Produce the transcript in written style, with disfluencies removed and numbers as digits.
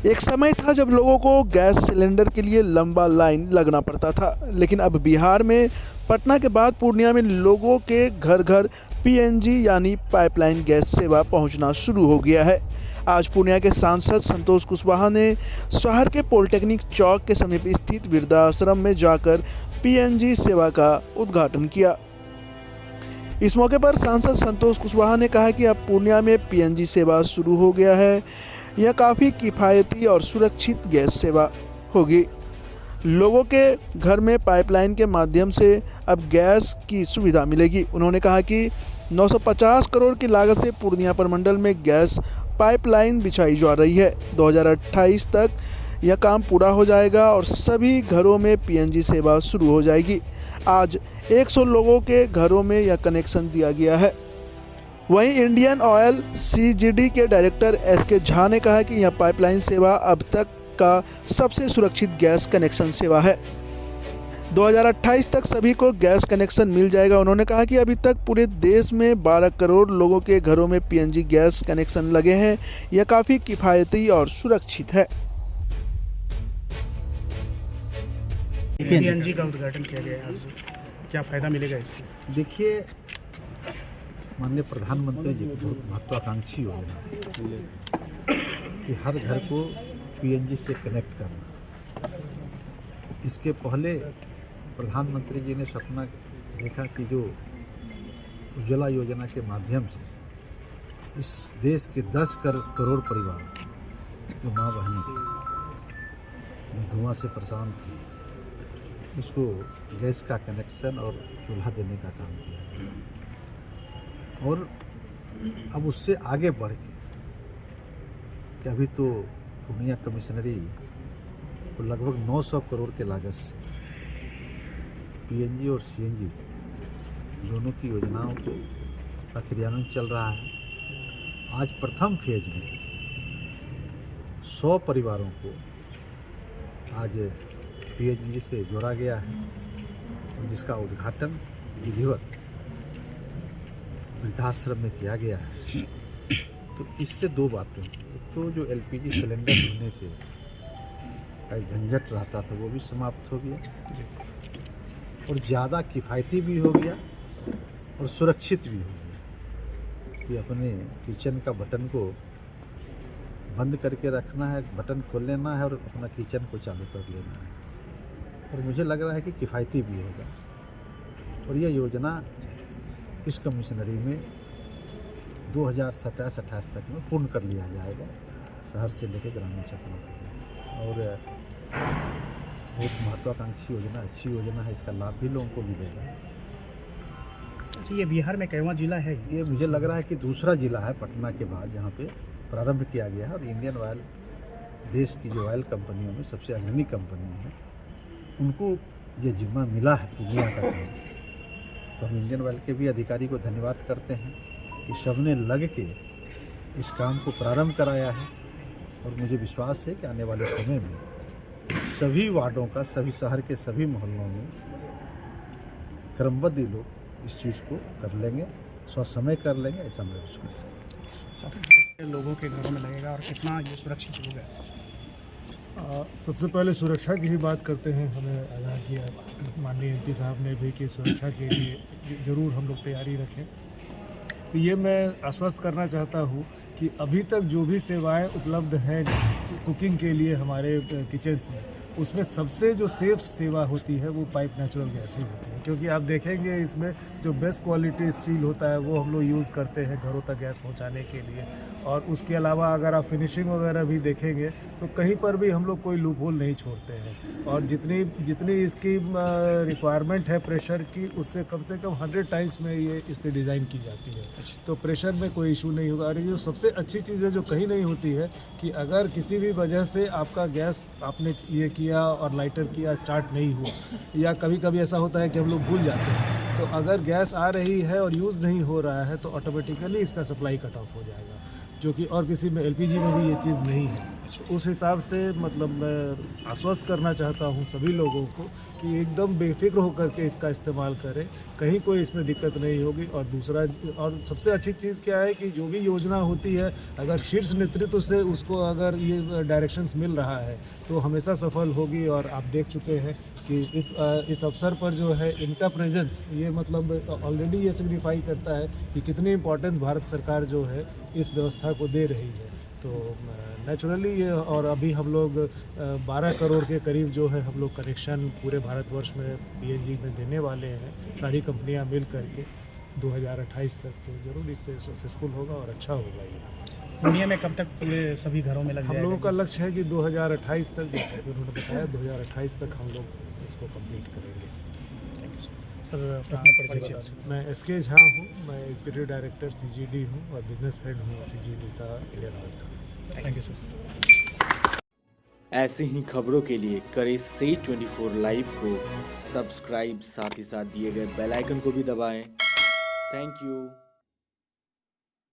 एक समय था जब लोगों को गैस सिलेंडर के लिए लंबा लाइन लगना पड़ता था, लेकिन अब बिहार में पटना के बाद पूर्णिया में लोगों के घर घर पीएनजी यानी पाइपलाइन गैस सेवा पहुंचना शुरू हो गया है। आज पूर्णिया के सांसद संतोष कुशवाहा ने शहर के पॉलिटेक्निक चौक के समीप स्थित वृद्धाश्रम में जाकर पीएनजी सेवा का उद्घाटन किया। इस मौके पर सांसद संतोष कुशवाहा ने कहा कि अब पूर्णिया में पीएनजी सेवा शुरू हो गया है। यह काफ़ी किफ़ायती और सुरक्षित गैस सेवा होगी। लोगों के घर में पाइपलाइन के माध्यम से अब गैस की सुविधा मिलेगी। उन्होंने कहा कि 950 करोड़ की लागत से पूर्णिया प्रमंडल में गैस पाइपलाइन बिछाई जा रही है। 2028 तक यह काम पूरा हो जाएगा और सभी घरों में पीएनजी सेवा शुरू हो जाएगी। आज 100 लोगों के घरों में यह कनेक्शन दिया गया है। वहीं इंडियन ऑयल सीजीडी के डायरेक्टर एसके झा ने कहा कि यह पाइपलाइन सेवा अब तक का सबसे सुरक्षित गैस कनेक्शन सेवा है। 2028 तक सभी को गैस कनेक्शन मिल जाएगा। उन्होंने कहा कि अभी तक पूरे देश में 12 करोड़ लोगों के घरों में पीएनजी गैस कनेक्शन लगे हैं। यह काफ़ी किफ़ायती और सुरक्षित है। पीएनजी का उद्घाटन किया गया है आज, क्या फ़ायदा मिलेगा इससे? देखिए, माननीय प्रधानमंत्री जी की बहुत महत्वाकांक्षी योजना है कि हर घर को पीएनजी से कनेक्ट करना। इसके पहले प्रधानमंत्री जी ने सपना देखा कि जो उज्ज्वला योजना के माध्यम से इस देश के 10 करोड़ परिवार जो माँ बहनें धुआं से परेशान थी, उसको गैस का कनेक्शन और चूल्हा देने का काम किया गया। और अब उससे आगे बढ़ के कि अभी तो पूर्णिया कमिश्नरी को लगभग 900 करोड़ के लागत से पीएनजी और सीएनजी दोनों की योजनाओं का क्रियान्वयन चल रहा है। आज प्रथम फेज में 100 परिवारों को आज पीएनजी से जोड़ा गया है, जिसका उद्घाटन विधिवत वृद्धाश्रम में किया गया है। तो इससे दो बातें, एक तो जो एलपीजी सिलेंडर होने से झंझट रहता था वो भी समाप्त हो गया और ज़्यादा किफ़ायती भी हो गया और सुरक्षित भी हो गया कि अपने किचन का बटन को बंद करके रखना है, बटन खोल लेना है और अपना किचन को चालू कर लेना है। और मुझे लग रहा है कि किफ़ायती भी होगा और यह योजना इस कमिश्नरी में 2027-28 तक में पूर्ण कर लिया जाएगा, शहर से लेकर ग्रामीण क्षेत्रों तक। और बहुत महत्वाकांक्षी योजना, अच्छी योजना है, इसका लाभ भी लोगों को मिलेगा। अच्छा, ये बिहार में कैवा जिला है? ये मुझे लग रहा है कि दूसरा जिला है पटना के बाद जहाँ पे प्रारंभ किया गया है। और इंडियन ऑयल देश की जो ऑयल कंपनियों में सबसे अग्रणी कंपनी है, उनको ये जिम्मा मिला है पूर्णिया का काम। तो हम इंडियन ऑयल के भी अधिकारी को धन्यवाद करते हैं कि सबने लग के इस काम को प्रारंभ कराया है। और मुझे विश्वास है कि आने वाले समय में सभी वार्डों का, सभी शहर के सभी मोहल्लों में क्रमबद्ध लोग इस चीज़ को कर लेंगे, समय कर लेंगे, ऐसा मेरा विश्वास है। लोगों के घरों में लगेगा और कितना ये सुरक्षित होगा? सबसे पहले सुरक्षा की ही बात करते हैं। हमें आगाह किया माननीय एमपी साहब ने भी कि सुरक्षा के लिए ज़रूर हम लोग तैयारी रखें। तो ये मैं आश्वस्त करना चाहता हूँ कि अभी तक जो भी सेवाएं उपलब्ध हैं कुकिंग के लिए हमारे किचन्स में, उसमें सबसे जो सेफ सेवा होती है वो पाइप नेचुरल गैस ही होती है। क्योंकि आप देखेंगे इसमें जो बेस्ट क्वालिटी स्टील होता है वो हम लोग यूज़ करते हैं घरों तक गैस पहुंचाने के लिए। और उसके अलावा अगर आप फिनिशिंग वगैरह भी देखेंगे तो कहीं पर भी हम लोग कोई लूप होल नहीं छोड़ते हैं। और जितनी इसकी रिक्वायरमेंट है प्रेशर की, उससे कम 100 टाइम्स में ये इस पर डिज़ाइन की जाती है। तो प्रेशर में कोई इशू नहीं होगा। और ये जो सबसे अच्छी चीज़ है जो कहीं नहीं होती है कि अगर किसी भी वजह से आपका गैस आपने ये किया और लाइटर किया, स्टार्ट नहीं हुआ, या कभी कभी ऐसा होता है कि हम लोग भूल जाते हैं, तो अगर गैस आ रही है और यूज़ नहीं हो रहा है तो ऑटोमेटिकली इसका सप्लाई कट ऑफ हो जाएगा, जो कि और किसी में एलपीजी में भी ये चीज़ नहीं है। उस हिसाब से मतलब मैं आश्वस्त करना चाहता हूँ सभी लोगों को कि एकदम बेफिक्र होकर के इसका इस्तेमाल करें, कहीं कोई इसमें दिक्कत नहीं होगी। और दूसरा और सबसे अच्छी चीज़ क्या है कि जो भी योजना होती है अगर शीर्ष नेतृत्व से उसको अगर ये डायरेक्शंस मिल रहा है तो हमेशा सफल होगी। और आप देख चुके हैं कि इस अवसर पर जो है इनका प्रेजेंस ये मतलब ऑलरेडी ये सिग्निफाई करता है कि कितनी इम्पोर्टेंस भारत सरकार जो है इस व्यवस्था को दे रही है। तो नेचुरली ये और अभी हम लोग 12 करोड़ के करीब जो है हम लोग कनेक्शन पूरे भारतवर्ष में पीएनजी में देने वाले हैं, सारी कंपनियां मिल करके 2028 तक। तो जरूर इससे सक्सेसफुल होगा और अच्छा होगा ये। पूर्णिया में कब तक पूरे सभी घरों में लग हम जाएगा? लोगों का लक्ष्य है कि 2028 तक, जैसे कि उन्होंने बताया 2028 तक हम लोग इसको कंप्लीट करेंगे। सर अपना परिचय। मैं SK झा हूँ, मैं एग्जीक्यूटिव डायरेक्टर CGD हूँ और बिजनेस हेड हूँ CGD का इंडिया का। Thank you sir. ऐसे ही खबरों के लिए करें से 24 लाइव को सब्सक्राइब, साथ ही साथ दिए गए बेल आइकन को भी दबाएं। Thank you.